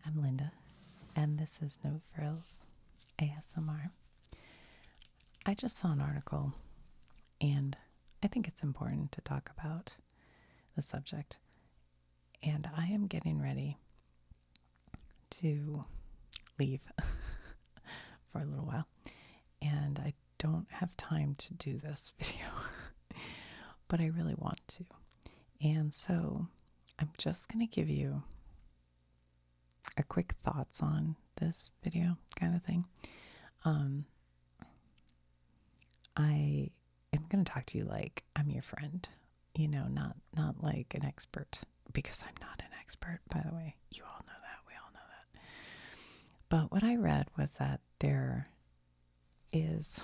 I'm Linda, and this is No Frills ASMR. I just saw an article, and I think it's important to talk about the subject. And I am getting ready to leave for a little while, and I don't have time to do this video, but I really want to. And so I'm just going to give you a quick thoughts on this video kind of thing. I am going to talk to you like I'm your friend, not like an expert, because I'm not an expert, by the way. You all know that. We all know that. But what I read was that there is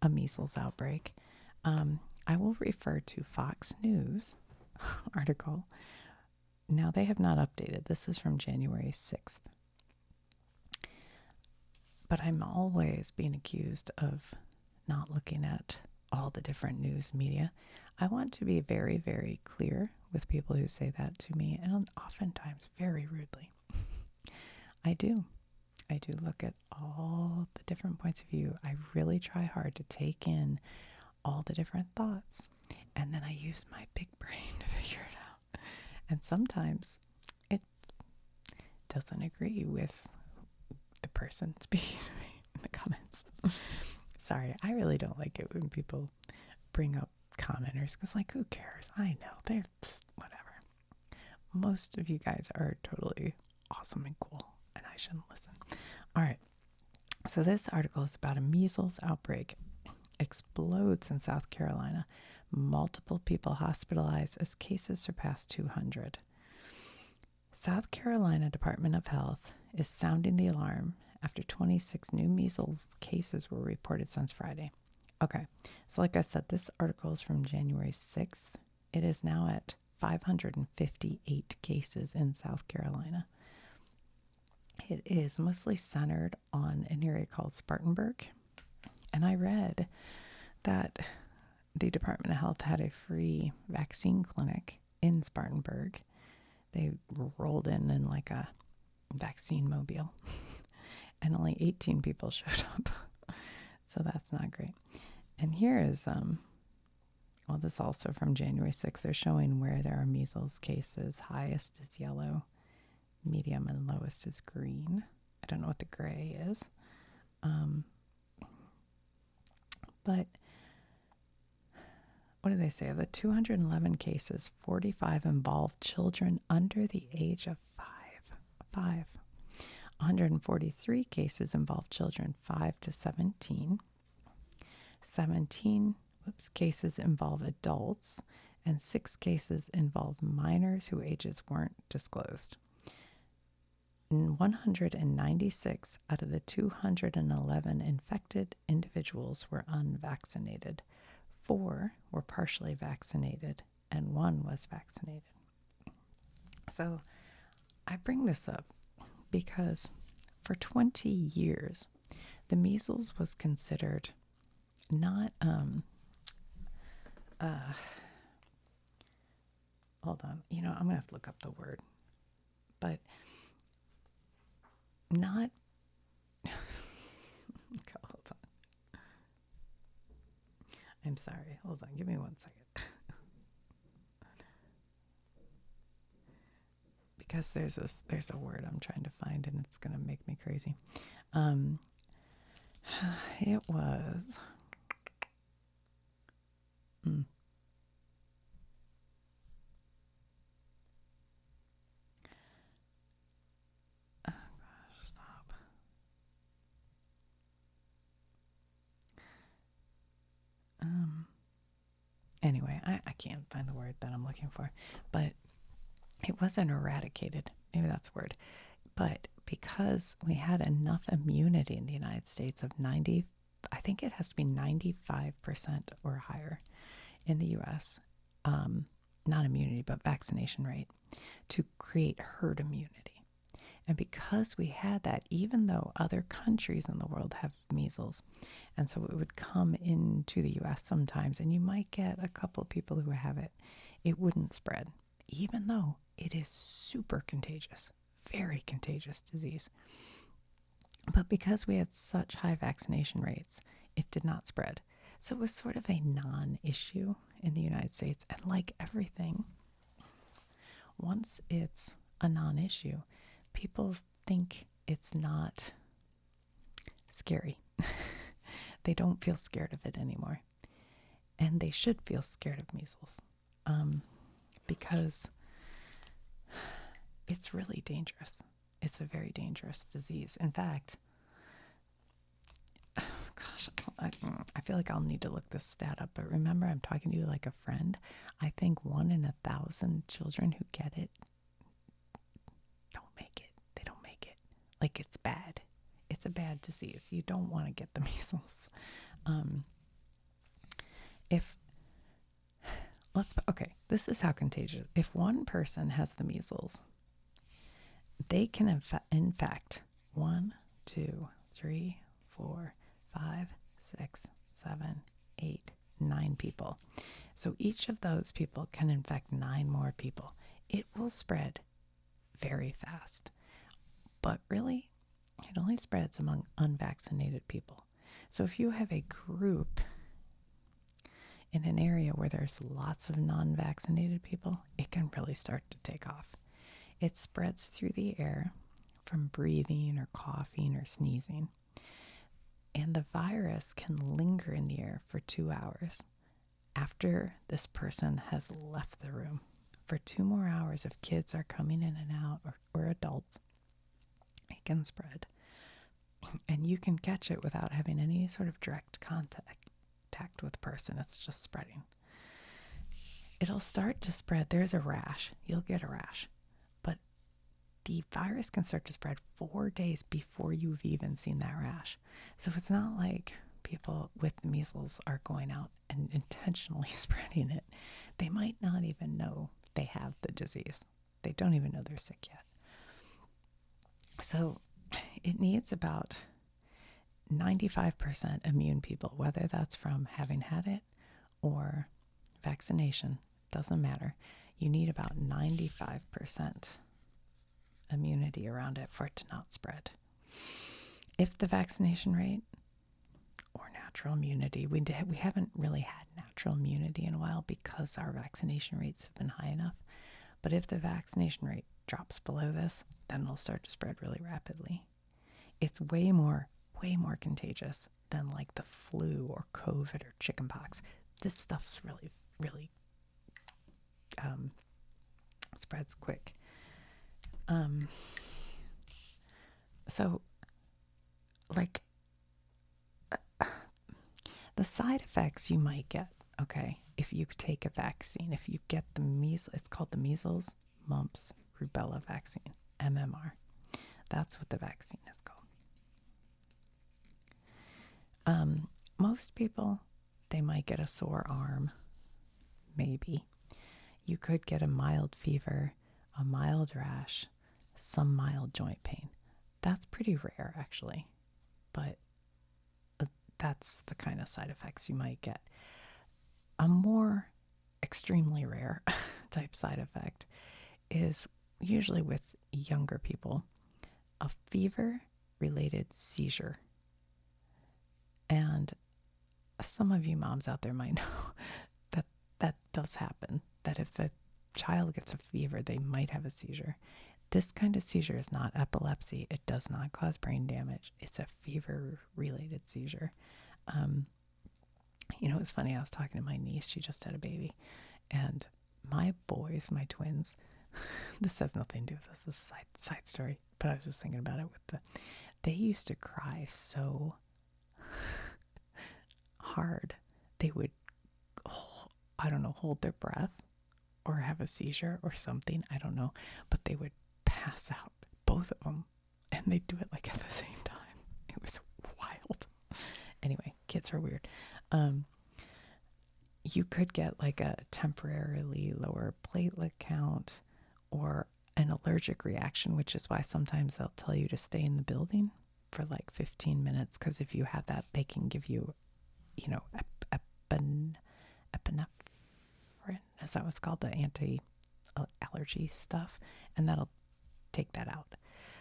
a measles outbreak. I will refer to Fox News article. Now, they have not updated. This is from January 6th. But I'm always being accused of not looking at all the different news media. I want to be very, very clear with people who say that to me, and oftentimes very rudely. I do look at all the different points of view. I really try hard to take in all the different thoughts, and then I use my big brain to figure it out. And sometimes it doesn't agree with the person speaking to me in the comments. Sorry, I really don't like it when people bring up commenters, because who cares? I know, they're whatever. Most of you guys are totally awesome and cool, and I shouldn't listen. All right, so this article is about a measles outbreak. Explodes in South Carolina. Multiple people hospitalized as cases surpass 200. South Carolina Department of Health is sounding the alarm after 26 new measles cases were reported since Friday. Okay, so like I said, this article is from January 6th. It is now at 558 cases in South Carolina. It is mostly centered on an area called Spartanburg. And I read that the Department of Health had a free vaccine clinic in Spartanburg. They rolled in like a vaccine mobile, and only 18 people showed up. So that's not great. And here is, this is also from January 6th. They're showing where there are measles cases. Highest is yellow, medium and lowest is green. I don't know what the gray is. But what do they say? Of the 211 cases, 45 involved children under the age of 5. 143 cases involved children 5 to 17. 17 cases involve adults, and 6 cases involve minors whose ages weren't disclosed. 196 out of the 211 infected individuals were unvaccinated. 4 were partially vaccinated, and 1 was vaccinated. So I bring this up because for 20 years, the measles was considered not, hold on, I'm going to have to look up the word, but not, hold on. I'm sorry, hold on, give me 1 second. Because there's a word I'm trying to find, and it's going to make me crazy. It was, oh gosh, stop. Anyway, I can't find the word that I'm looking for, but it wasn't eradicated. Maybe that's the word. But because we had enough immunity in the United States of 90, I think it has to be 95% or higher in the U.S., not immunity, but vaccination rate, to create herd immunity. And because we had that, even though other countries in the world have measles, and so it would come into the U.S. sometimes, and you might get a couple of people who have it, it wouldn't spread, even though it is super contagious, very contagious disease. But because we had such high vaccination rates, it did not spread. So it was sort of a non issue in the United States. And like everything, once it's a non issue, people think it's not scary. They don't feel scared of it anymore. And they should feel scared of measles because it's really dangerous. It's a very dangerous disease. In fact, gosh, I feel like I'll need to look this stat up, but remember, I'm talking to you like a friend. I think 1 in 1,000 children who get it don't make it. They don't make it. Like, it's bad. It's a bad disease. You don't want to get the measles. Okay, this is how contagious. If one person has the measles, they can infect 1, 2, 3, 4, 5, 6, 7, 8, 9 people. So each of those people can infect 9 more people. It will spread very fast. But really, it only spreads among unvaccinated people. So if you have a group in an area where there's lots of non-vaccinated people, it can really start to take off. It spreads through the air from breathing or coughing or sneezing. And the virus can linger in the air for 2 hours after this person has left the room. For 2 more hours, if kids are coming in and out or adults, it can spread. And you can catch it without having any sort of direct contact with the person. It's just spreading. It'll start to spread. There's a rash. You'll get a rash. But the virus can start to spread 4 days before you've even seen that rash. So it's not like people with measles are going out and intentionally spreading it. They might not even know they have the disease. They don't even know they're sick yet. So it needs about 95% immune people, whether that's from having had it or vaccination, doesn't matter. You need about 95% immunity around it for it to not spread. If the vaccination rate or natural immunity, we haven't really had natural immunity in a while because our vaccination rates have been high enough. But if the vaccination rate drops below this, then it'll start to spread really rapidly. It's way more contagious than like the flu or COVID or chickenpox. This stuff's really, really spreads quick. So, like, the side effects you might get, okay, if you take a vaccine, if you get the measles, it's called the measles, mumps, rubella vaccine, MMR. That's what the vaccine is called. Most people, they might get a sore arm, maybe. You could get a mild fever, a mild rash, some mild joint pain. That's pretty rare, actually, but that's the kind of side effects you might get. A more extremely rare type side effect is usually with younger people, a fever-related seizure. And some of you moms out there might know that does happen, that if a child gets a fever, they might have a seizure. This kind of seizure is not epilepsy. It does not cause brain damage. It's a fever-related seizure. It was funny. I was talking to my niece. She just had a baby. And my boys, my twins, this has nothing to do with this. This is a side story. But I was just thinking about it they used to cry so hard. They would, hold their breath or have a seizure or something. I don't know. But they would pass out, both of them. And they'd do it like at the same time. It was wild. Anyway, kids are weird. You could get like a temporarily lower platelet count or an allergic reaction, which is why sometimes they'll tell you to stay in the building for like 15 minutes, because if you have that, they can give you, epinephrine, is that what's called, the anti-allergy stuff, and that'll take that out.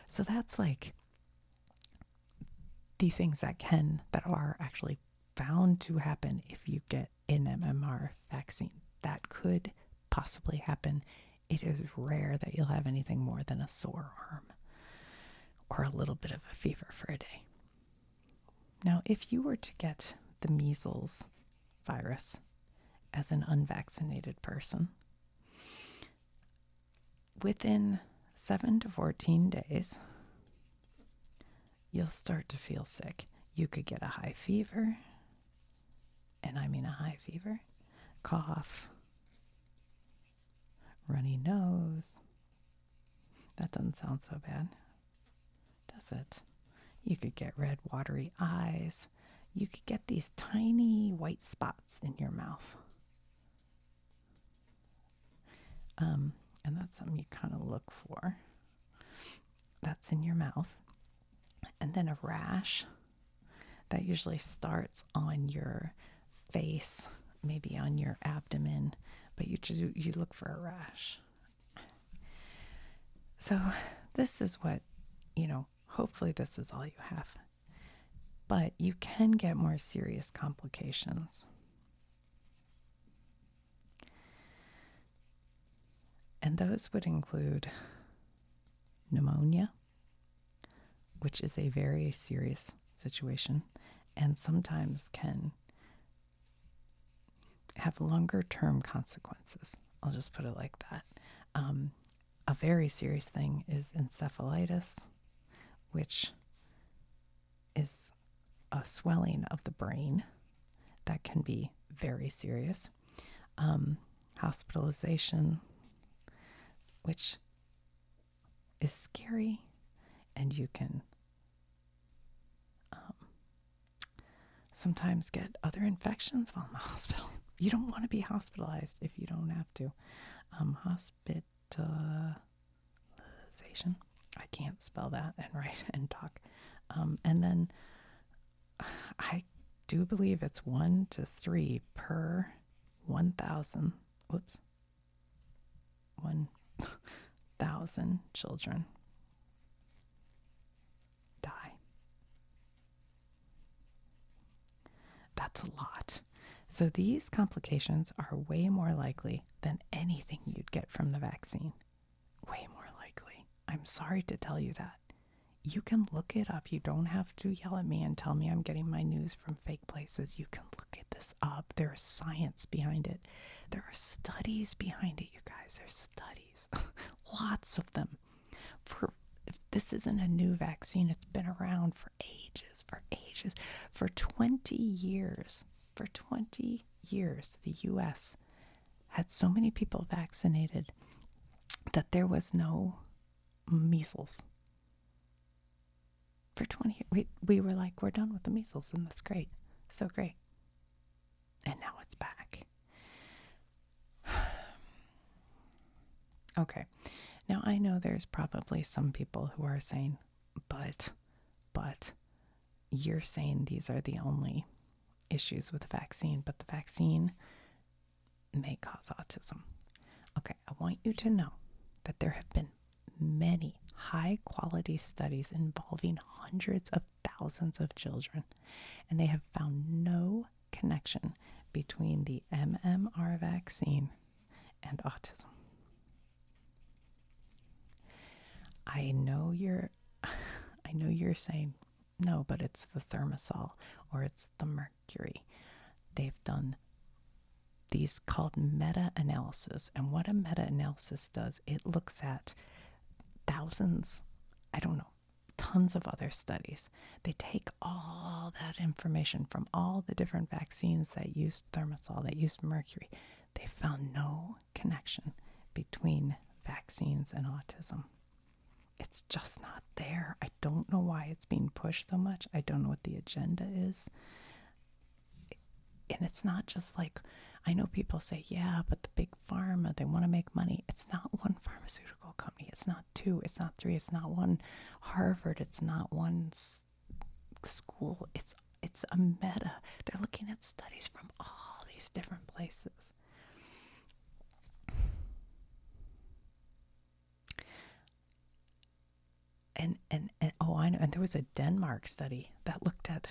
So that's like the things that are actually found to happen if you get an MMR vaccine. That could possibly happen. It is rare that you'll have anything more than a sore arm or a little bit of a fever for a day. Now, if you were to get the measles virus as an unvaccinated person, within 7 to 14 days, you'll start to feel sick. You could get a high fever, and I mean a high fever, cough, runny nose. That doesn't sound so bad, does it? You could get red, watery eyes. You could get these tiny white spots in your mouth. And that's something you kind of look for. That's in your mouth. And then a rash that usually starts on your face, maybe on your abdomen, but you look for a rash. So this is what, hopefully this is all you have. But you can get more serious complications. And those would include pneumonia, which is a very serious situation and sometimes can have longer term consequences. I'll just put it like that. A very serious thing is encephalitis, which is a swelling of the brain that can be very serious. Hospitalization, which is scary, and you can sometimes get other infections while in the hospital. You don't want to be hospitalized if you don't have to. Hospitalization. I can't spell that and write and talk. And then I do believe it's 1 to 3 per 1,000. 1,000 children die. That's a lot. So these complications are way more likely than anything you'd get from the vaccine. Way more likely. I'm sorry to tell you that. You can look it up. You don't have to yell at me and tell me I'm getting my news from fake places. You can look this up. There's science behind it. There are studies behind it, you guys. There's studies. Lots of them. If this isn't a new vaccine, it's been around for ages. For 20 years. For 20 years, the U.S. had so many people vaccinated that there was no measles. For 20 years, we were like, we're done with the measles, and that's great. So great. And now it's back. Okay. Now, I know there's probably some people who are saying, but you're saying these are the only issues with the vaccine, but the vaccine may cause autism. Okay, I want you to know that there have been many high-quality studies involving hundreds of thousands of children, and they have found no connection between the MMR vaccine and autism. I know you're saying, no, but it's the thimerosal or it's the mercury. They've done these called meta-analysis. And what a meta-analysis does, it looks at thousands, tons of other studies. They take all that information from all the different vaccines that used thimerosal, that used mercury. They found no connection between vaccines and autism. It's just not there. I don't know why it's being pushed so much. I don't know what the agenda is. And it's not just like, I know people say, yeah, but the big pharma, they want to make money. It's not one pharmaceutical company. It's not 2. It's not 3. It's not one Harvard. It's not one school. It's a meta. They're looking at studies from all these different places. I know. And there was a Denmark study that looked at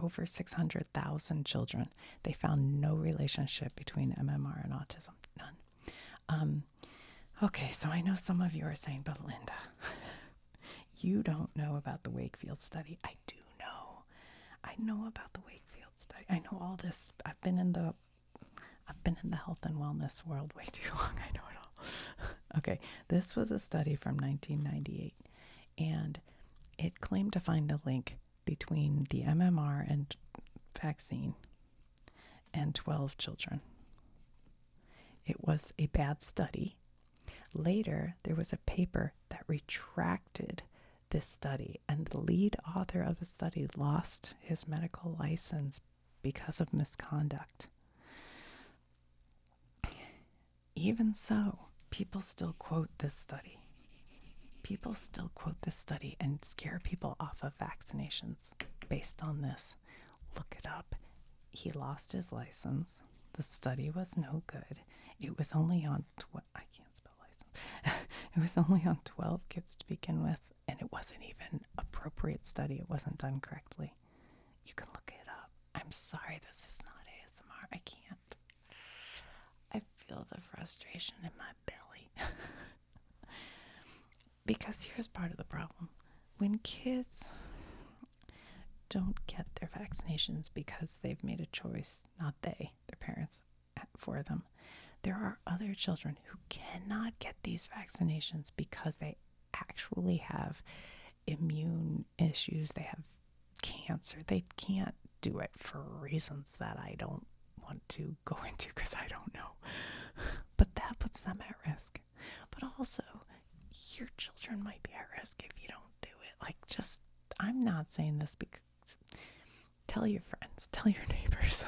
over 600,000 children. They found no relationship between MMR and autism. None. Okay, so I know some of you are saying, but Linda, you don't know about the Wakefield study. I do know. I know about the Wakefield study. I know all this. I've been in the health and wellness world way too long. I know it all. Okay, this was a study from 1998, and it claimed to find a link between the MMR and vaccine and 12 children. It was a bad study. Later, there was a paper that retracted this study, and the lead author of the study lost his medical license because of misconduct. Even so, people still quote this study. People still quote this study and scare people off of vaccinations based on this. Look it up. He lost his license. The study was no good. It was only on I can't spell license. It was only on 12 kids to begin with, and it wasn't even appropriate study. It wasn't done correctly. You can look it up. I'm sorry, this is not ASMR. I can't. I feel the frustration in my belly. Because here's part of the problem. When kids don't get their vaccinations because they've made a choice, not they, their parents, for them, there are other children who cannot get these vaccinations because they actually have immune issues. They have cancer. They can't do it for reasons that I don't want to go into because I don't know. But that puts them at risk. But also, your children might be at risk if you don't do it. I'm not saying this because tell your friends, tell your neighbors.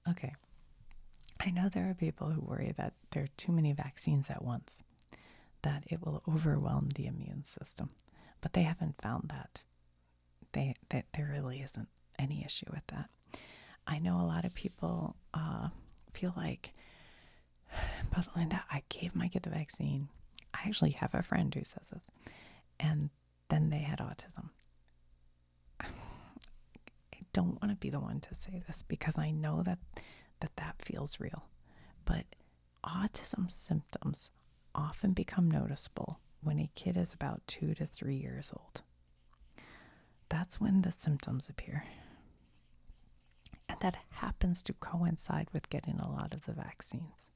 Okay. I know there are people who worry that there are too many vaccines at once, that it will overwhelm the immune system. But they haven't found that. There really isn't any issue with that. I know a lot of people feel like, but Linda, I gave my kid the vaccine. I actually have a friend who says this. And then they had autism. I don't want to be the one to say this because I know that feels real. But autism symptoms often become noticeable when a kid is about 2 to 3 years old. That's when the symptoms appear. And that happens to coincide with getting a lot of the vaccines.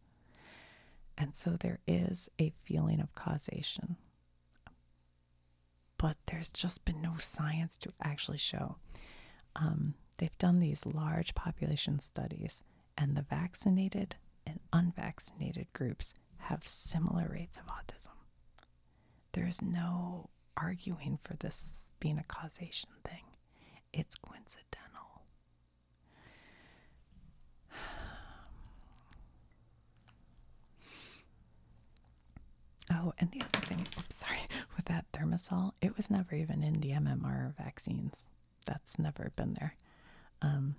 And so there is a feeling of causation. But there's just been no science to actually show. They've done these large population studies, and the vaccinated and unvaccinated groups have similar rates of autism. There's no arguing for this being a causation thing. It's coincidental. Oh, and the other thing, with that Thermosol, it was never even in the MMR vaccines. That's never been there. And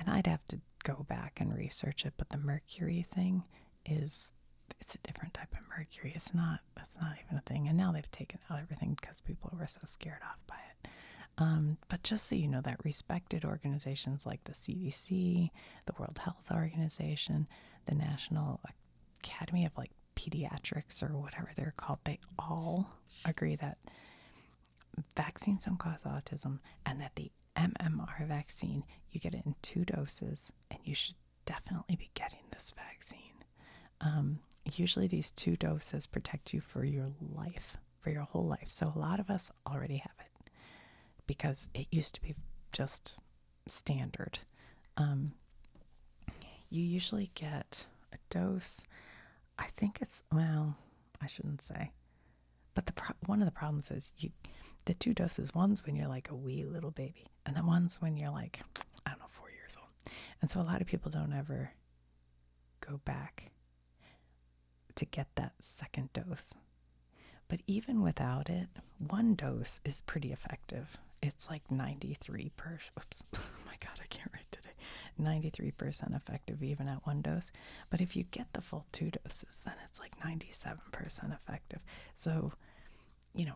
I'd have to go back and research it, but the mercury thing it's a different type of mercury. That's not even a thing. And now they've taken out everything because people were so scared off by it. But just so you know, that respected organizations like the CDC, the World Health Organization, the National Academy of Pediatrics or whatever they're called, they all agree that vaccines don't cause autism and that the MMR vaccine, you get it in 2 doses, and you should definitely be getting this vaccine. Usually these 2 doses protect you for your life, for your whole life. So a lot of us already have it because it used to be just standard. You usually get a dose. I think I shouldn't say. But one of the problems is the 2 doses, one's when you're like a wee little baby, and then one's when you're 4 years old. And so a lot of people don't ever go back to get that second dose. But even without it, 1 dose is pretty effective. It's 93 oh my God, I can't write today. 93% effective even at one dose. But if you get the full 2 doses, then it's like 97% effective. So,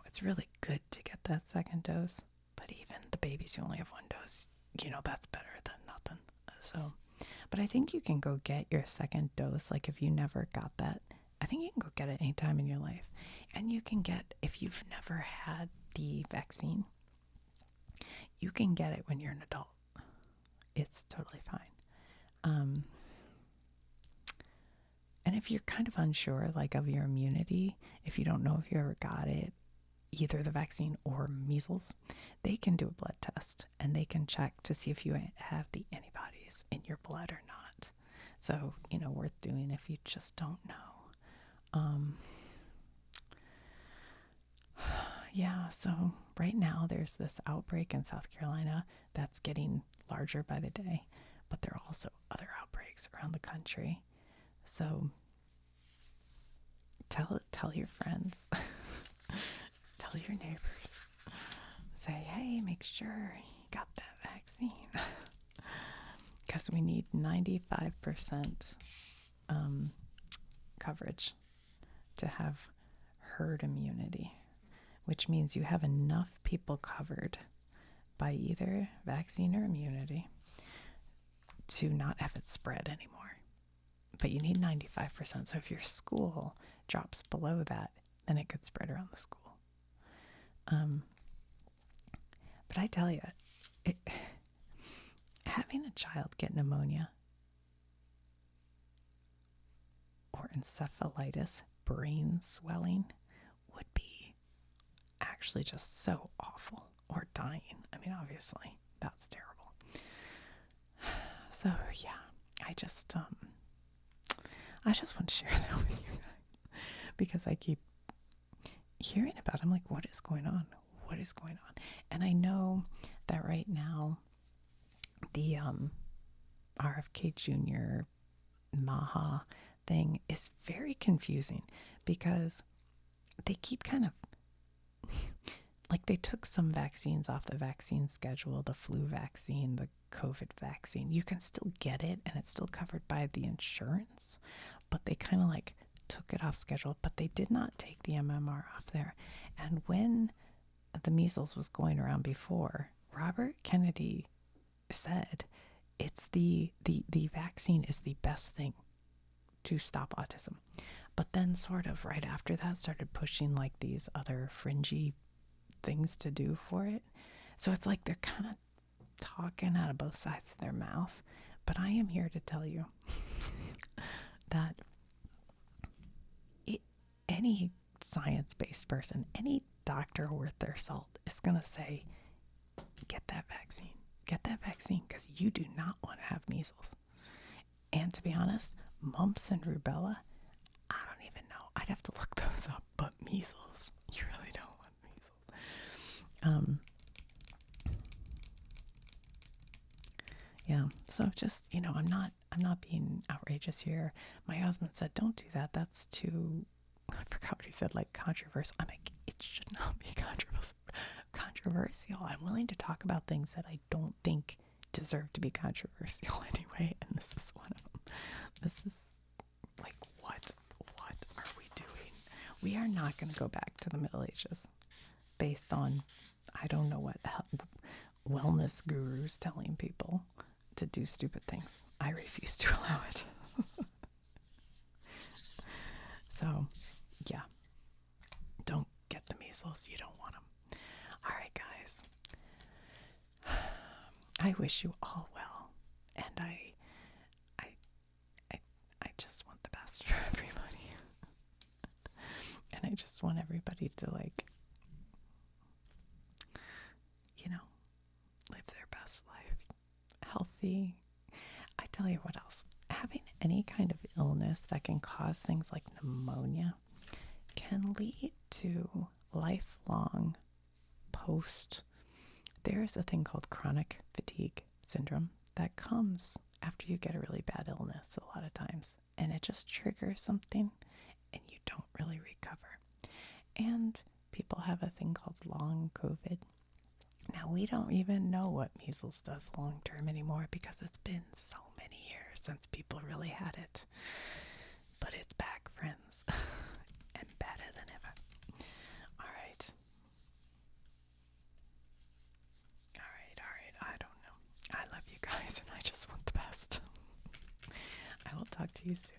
it's really good to get that second dose. But even the babies who only have one dose, that's better than nothing. So, but I think you can go get your second dose. Like if you never got that, I think you can go get it anytime in your life. And you can get, if you've never had the vaccine, you can get it when you're an adult. It's totally fine. And if you're kind of unsure, like of your immunity, if you don't know if you ever got it, either the vaccine or measles, they can do a blood test and they can check to see if you have the antibodies in your blood or not. So, worth doing if you just don't know. Yeah, so right now there's this outbreak in South Carolina that's getting larger by the day, but there are also other outbreaks around the country. So tell your friends, tell your neighbors, say, hey, make sure you got that vaccine. Because we need 95% coverage to have herd immunity, which means you have enough people covered by either vaccine or immunity to not have it spread anymore. But you need 95%. So if your school drops below that, then it could spread around the school. But I tell you, having a child get pneumonia or encephalitis, brain swelling, would be actually just so awful. Or dying. I mean, obviously, that's terrible. So, yeah, I just want to share that with you guys because I keep hearing about it. I'm like, what is going on? What is going on? And I know that right now, the RFK Jr. Maha thing is very confusing because they keep kind of like they took some vaccines off the vaccine schedule, the flu vaccine, the COVID vaccine. You can still get it and it's still covered by the insurance, but they kind of like took it off schedule, but they did not take the MMR off there. And when the measles was going around before, Robert Kennedy said it's the vaccine is the best thing to stop autism. But then sort of right after that started pushing like these other fringy things to do for it. So it's like they're kind of talking out of both sides of their mouth. But I am here to tell you that any science-based person, any doctor worth their salt is going to say, get that vaccine. Get that vaccine because you do not want to have measles. And to be honest, mumps and rubella, I don't even know. I'd have to look those up. But measles, you really don't want measles. Yeah. So just, I'm not being outrageous here. My husband said, don't do that. That's too, I forgot what he said, like controversial. I'm like, it should not be controversial. I'm willing to talk about things that I don't think deserve to be controversial anyway. And this is one of them. This is like, what are we doing? We are not going to go back to the Middle Ages based on, I don't know what wellness gurus telling people to do stupid things. I refuse to allow it. So, yeah. Don't get the measles. You don't want them. All right, guys. I wish you all well. And I just want the best for everybody. And I just want everybody to live their best life. Healthy. I tell you what else. Having any kind of illness that can cause things like pneumonia can lead to lifelong there's a thing called chronic fatigue syndrome that comes after you get a really bad illness a lot of times. And it just triggers something and you don't really recover. And people have a thing called long COVID Now, we don't even know what measles does long term anymore because it's been so many years since people really had it. But it's back, friends, and better than ever. All right. I don't know. I love you guys, and I just want the best. I will talk to you soon.